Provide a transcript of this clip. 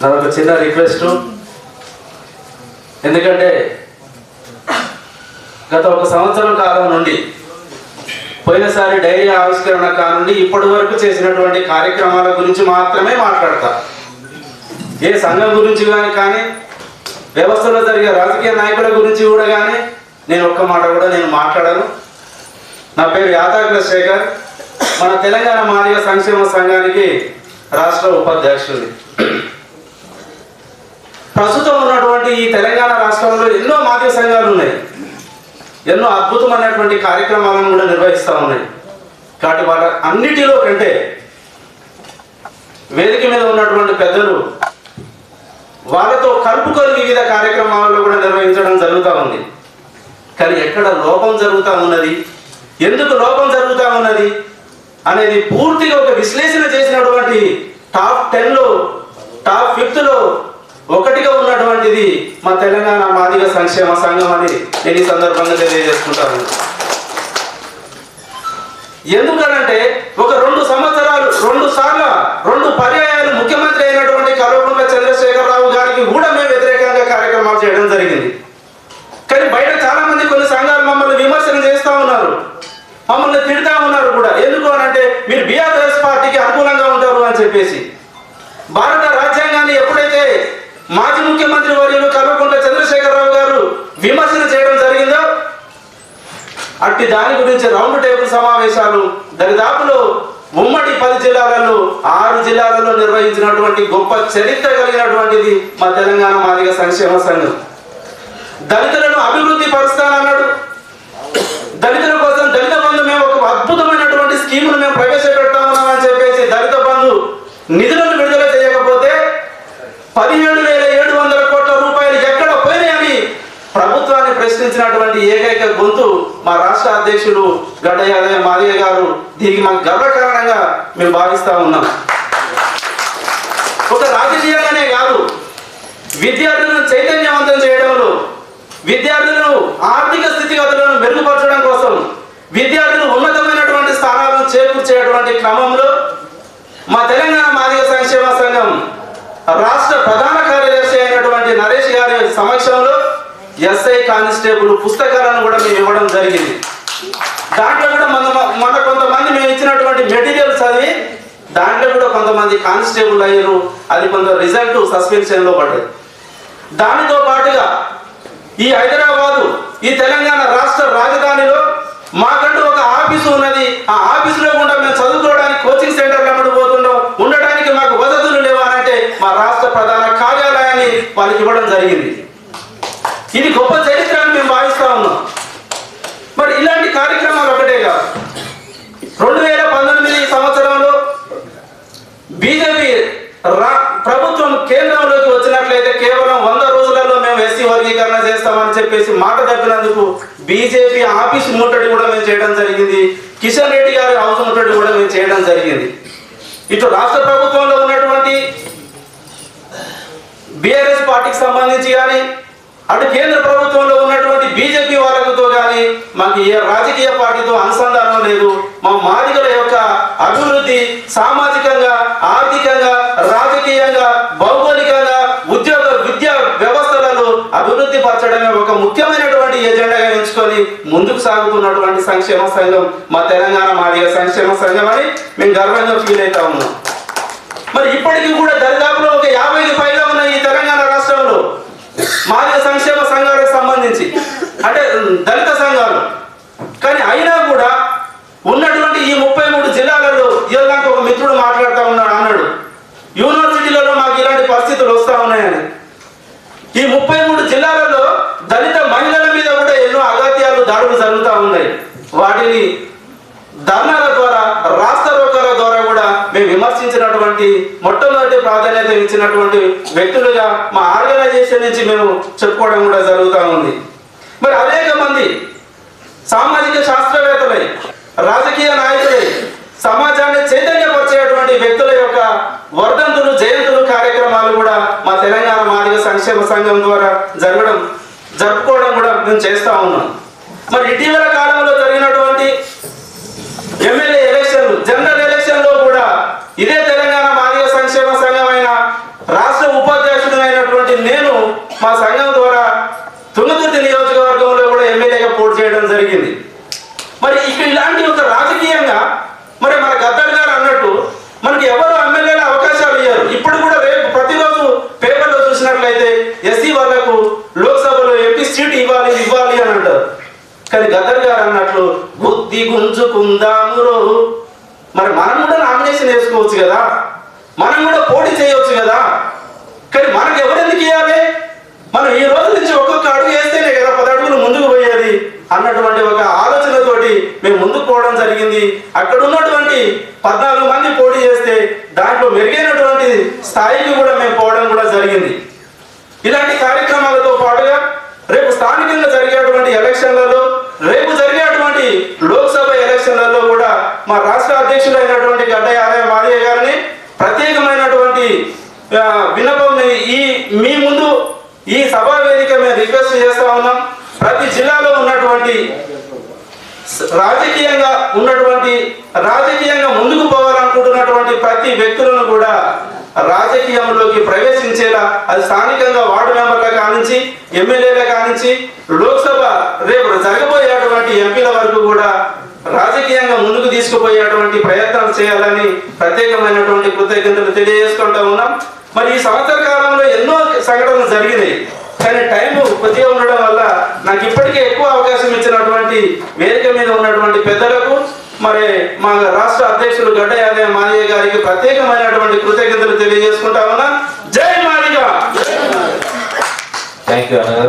నాదొక చిన్న రిక్వెస్ట్. ఎందుకంటే గత 1 సంవత్సరం కాలం నుండి పోయినసారి డైరీ ఆవిష్కరణ కానుండి ఇప్పటి వరకు చేసినటువంటి కార్యక్రమాల గురించి మాత్రమే మాట్లాడతా. ఏ సంఘం గురించి కానీ వ్యవస్థలో జరిగే రాజకీయ నాయకుల గురించి కూడా కానీ నేను ఒక్క మాట కూడా నేను మాట్లాడను. నా పేరు యాదాద్రి శేఖర్, మన తెలంగాణ మాదిగ సంక్షేమ సంఘానికి రాష్ట్ర ఉపాధ్యక్షుడిని. ప్రస్తుతం ఉన్నటువంటి ఈ తెలంగాణ రాష్ట్రంలో ఎన్నో మాదిగ సంఘాలు ఉన్నాయి, ఎన్నో అద్భుతమైనటువంటి కార్యక్రమాలను కూడా నిర్వహిస్తూ ఉన్నాయి. కాబట్టి వాళ్ళ అన్నిటిలో కంటే వేదిక మీద ఉన్నటువంటి పెద్దలు వాళ్ళతో కలుపుకొని వివిధ కార్యక్రమాలను కూడా నిర్వహించడం జరుగుతూ ఉంది. కానీ ఎక్కడ లోపం జరుగుతూ ఉన్నది, ఎందుకు లోపం జరుగుతూ ఉన్నది అనేది పూర్తిగా ఒక విశ్లేషణ చేసినటువంటి టాప్ 10లో టాప్ 5లో ఒకటిగా ఉన్నటువంటిది మా తెలంగాణ మాదిగ సంక్షేమ సంఘం అని నేను ఈ సందర్భంగా తెలియజేసుకుంటాను. ఎందుకనంటే ఒక 2 సంవత్సరాలు 2 పర్యాయాలు ముఖ్యమంత్రి అయినటువంటి కల్వకుంట్ల చంద్రశేఖరరావు గారికి కూడా మేము వ్యతిరేకంగా కార్యక్రమాలు చేయడం జరిగింది. కానీ బయట చాలా మంది కొన్ని సంఘాలు మమ్మల్ని విమర్శన చేస్తూ ఉన్నారు, మమ్మల్ని తిడతా ఉన్నారు కూడా. ఎందుకు అనంటే మీరు బీఆర్ఎస్ పార్టీకి అనుకూలంగా ఉంటారు అని చెప్పేసి. భారత రాజ్యాంగాన్ని ఎప్పుడైతే మాజీ ముఖ్యమంత్రి వర్యులు కల్వకుంట్ల చంద్రశేఖరరావు గారు విమర్శన చేయడం జరిగిందో అట్టి దాని గురించి రౌండ్ టేబుల్ సమావేశాలు దరిదాపులో ఉమ్మడి 10 జిల్లాలలో 6 జిల్లాలలో నిర్వహించినటువంటి గొప్ప చరిత్ర కలిగినటువంటిది మా తెలంగాణ మాదిగ సంక్షేమ సంఘం. దళితులను అభివృద్ధి పరుస్తానన్నాడు. దళితుల కోసం దళిత బంధు మేము ఒక అద్భుతమైనటువంటి స్కీమును మేము ప్రవేశపెడతా ఉన్నామని చెప్పేసి దళిత బంధు నిధులను విడుదల చేయకపోతే 17,700 కోట్ల రూపాయలు ఎక్కడ పోయినాయని ప్రభుత్వాన్ని ప్రశ్నించినటువంటి ఏకైక గొంతు మా రాష్ట్ర అధ్యక్షుడు గడ్డ యాదయ్య మాదిగ గారు. దీనికి మాకు గర్వకారణంగా మేము భావిస్తా ఉన్నాం. ఒక రాజకీయంగానే కాదు, విద్యార్థులను చైతన్యవంతం చేయడంలో, విద్యార్థులను ఆర్థిక స్థితిగతులను మెరుగుపరచడం కోసం, విద్యార్థులు ఉన్నతమైనటువంటి స్థానాలను చేకూర్చేటువంటి క్రమంలో మా తెలంగాణ మాదిగ సంక్షేమ సంఘం రాష్ట్ర ప్రధాన కార్యదర్శి అయినటువంటి నరేష్ గారి సమక్షంలో ఎస్ఐ కానిస్టేబుల్ పుస్తకాలను కూడా మేము ఇవ్వడం జరిగింది. దాంట్లో కూడా మన కొంతమంది మేము ఇచ్చినటువంటి మెటీరియల్ చదివి దాంట్లో కూడా కొంతమంది కానిస్టేబుల్ అయ్యారు. అది కొంత రిజల్ట్ సస్పెన్షన్లో పడ్డది. దానితో పాటుగా ఈ హైదరాబాదు ఈ తెలంగాణ రాష్ట్ర రాజధానిలో మాకంటూ ఒక ఆఫీసు ఉన్నది. ఆ ఆఫీసులో కూడా మేము చదువుకోవడానికి కోచింగ్ సెంటర్లు అమ్ముడుపోతుండో ఉండడానికి మాకు వసతులు లేవు అనంటే మా రాష్ట్ర ప్రధాన కార్యాలయాన్ని వాళ్ళకి ఇవ్వడం జరిగింది. ఇది గొప్ప చరిత్ర అని మేము భావిస్తా ఉన్నాం. మరి ఇలాంటి కార్యక్రమాలు ఒకటే కాదు. 2019 సంవత్సరంలో బీజేపీ ప్రభుత్వం కేంద్రంలోకి వచ్చినట్లయితే కేవలం 100 రోజులలో మేము ఎస్సీ వర్గీకరణ చేస్తామని చెప్పేసి మాట తప్పినందుకు బీజేపీ ఆఫీస్ ముట్టడి కూడా మేము చేయడం జరిగింది. కిషన్ రెడ్డి గారి హౌస్ ముట్టడి కూడా మేము చేయడం జరిగింది. ఇటు రాష్ట్ర ప్రభుత్వంలో ఉన్నటువంటి బీఆర్ఎస్ పార్టీకి సంబంధించి కానీ అటు కేంద్ర ప్రభుత్వంలో ఉన్నటువంటి బీజేపీ వాళ్ళతో కానీ మాకు ఏ రాజకీయ పార్టీతో అనుసంధానం లేదు. మా మాదిగల యొక్క అభివృద్ధి సామాజికంగా, ఆర్థికంగా, రాజకీయంగా, భౌగోళికంగా, ఉద్యోగ విద్యా వ్యవస్థలలో అభివృద్ధి పరచడమే ఒక ముఖ్యమైనటువంటి ఎజెండాగా ఎంచుకొని ముందుకు సాగుతున్నటువంటి సంక్షేమ సంఘం మా తెలంగాణ మాదిగ సంక్షేమ సంఘం అని మేము గర్వంగా ఫీల్ అవుతా ఉన్నాం. మరి ఇప్పటికీ కూడా దరిదాపులో ఒక 50కి పైగా ఉన్న ఈ తెలంగాణ రాష్ట్రంలో మాదిగ సంక్షేమ సంఘాలకు సంబంధించి అంటే దళిత సంఘాలు. కానీ అయినా కూడా ఉన్నటువంటి ఈ 33 జిల్లాలలో ఇలాంటి ఒక మిత్రుడు మాట్లాడుతూ అన్నాడు యూనివర్సిటీలలో మాకు ఇలాంటి పరిస్థితులు వస్తూ ఉన్నాయని. ఈ 33 జిల్లాలలో దళిత మహిళల మీద కూడా ఎన్నో అగాత్యాలు, దాడులు జరుగుతూ ఉన్నాయి. వాటిని ధర్నాల ద్వారా, రాష్ట్ర రోకాల ద్వారా కూడా మేము విమర్శించినటువంటి మొట్టమొదటి ప్రాధాన్యత ఇచ్చినటువంటి వ్యక్తులుగా మా ఆర్గనైజేషన్ నుంచి మేము చెప్పుకోవడం కూడా జరుగుతూ ఉంది. మరి అనేక మంది సామాజిక శాస్త్రవేత్తలై, రాజకీయ నాయకులై, సమాజాన్ని చైతన్యపరిచేటువంటి వ్యక్తుల యొక్క వర్ధంతులు, జయంతులు కార్యక్రమాలు కూడా మా తెలంగాణ మాదిగ సంక్షేమ సంఘం ద్వారా జరుపుకోవడం కూడా మేము చేస్తూ ఉన్నాం. మరి ఇటీవల కాలంలో జరిగినటువంటి ఎమ్మెల్యే ఎలక్షన్లు, జనరల్ ఎలక్షన్ లో కూడా ఇదే తెలంగాణ మాదిగ సంక్షేమ సంఘమైన రాష్ట్ర ఉప మా సంఘం ద్వారా తుంగతుర్తి నియోజకవర్గంలో కూడా ఎమ్మెల్యేగా పోటీ చేయడం జరిగింది. మరి ఇక్కడ ఇలాంటి ఒక రాజకీయంగా మరి మన గద్దర్ గారు అన్నట్టు మనకి ఎవరు ఎమ్మెల్యేల అవకాశాలు ఇయ్యారు. ఇప్పుడు కూడా రేపు ప్రతిరోజు పేపర్లో చూసినట్లయితే ఎస్సీ వాళ్ళకు లోక్సభలో ఎంపీ సీట్ ఇవ్వాలి అని అంటారు. కానీ గద్దర్ గారు అన్నట్లు బుద్ధి గుంజుకుందామురో, మరి మనం కూడా నామినేషన్ వేసుకోవచ్చు కదా, మనం కూడా పోటీ చేయవచ్చు కదా. కానీ మనకు ఎవరెందుకు ఇవ్వాలి? మనం ఈ రోజు నుంచి ఒక్కొక్క అడుగు వేస్తేనే కదా 10 అడుగులు ముందుకు పోయేది అన్నటువంటి ఒక ఆలోచనతోటి మేము ముందుకు పోవడం జరిగింది. అక్కడ ఉన్నటువంటి 14 మంది పోటీ చేస్తే దాంట్లో మెరుగైనటువంటి స్థాయికి కూడా మేము పోవడం కూడా జరిగింది. ఇలాంటి కార్యక్రమాలతో పాటుగా రేపు స్థానికంగా జరిగేటువంటి ఎలక్షన్లలో, రేపు జరిగేటువంటి లోక్సభ ఎలక్షన్లలో కూడా మా రాష్ట్ర అధ్యక్షుడైనటువంటి గడ్డ మాదయ్య గారిని ప్రత్యేకమైనటువంటి విన్నపం మీ ముందు ఈ సభా వేదిక మేము రిక్వెస్ట్ చేస్తా ఉన్నాం. ప్రతి జిల్లాలో ఉన్నటువంటి రాజకీయంగా ముందుకు పోవాలనుకుంటున్నటువంటి ప్రతి వ్యక్తులను కూడా రాజకీయంలోకి ప్రవేశించేలా, అది స్థానికంగా వార్డు మెంబర్ల కానించి, ఎమ్మెల్యేల కానించి, లోక్సభ రేపు జరగబోయేటువంటి ఎంపీల వరకు కూడా రాజకీయంగా ముందుకు తీసుకుపోయేటువంటి ప్రయత్నాలు చేయాలని ప్రత్యేకమైనటువంటి కృతజ్ఞతలు తెలియజేసుకుంటా ఉన్నాం. మరి ఈ సంవత్సర కాలంలో ఎన్నో సంఘటనలు జరిగినాయి. కానీ టైం కొద్దిగా ఉండడం వల్ల నాకు ఇప్పటికే ఎక్కువ అవకాశం ఇచ్చినటువంటి వేదిక మీద ఉన్నటువంటి పెద్దలకు, మరి మా రాష్ట్ర అధ్యక్షులు గడ్డ మాదయ్య గారికి ప్రత్యేకమైనటువంటి కృతజ్ఞతలు తెలియజేసుకుంటా ఉన్నా. జై మాదిగ. థ్యాంక్ యూ అన్న గారు.